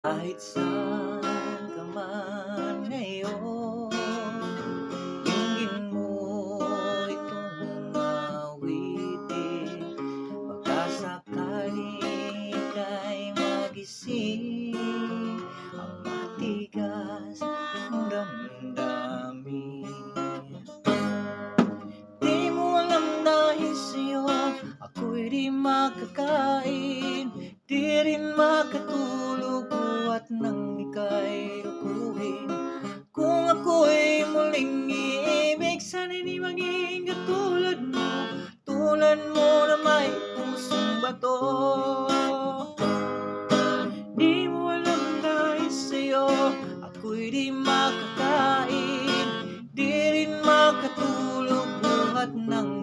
Kahit saan ka man ngayon, dinggin mo itong awitin. Baka sakaling ika'y magising ang matigas mong damdamin. Di mo alam dahil sa'yo ako'y di makakain, di rin makatulog buhat nang ika'y lukuhin. Kung ako'y muling iibig, sana'y di maging tulad mo na may pusong bato. Di mo alam dahil sa'yo ako'y di makakain, di rin makatulog buhat ng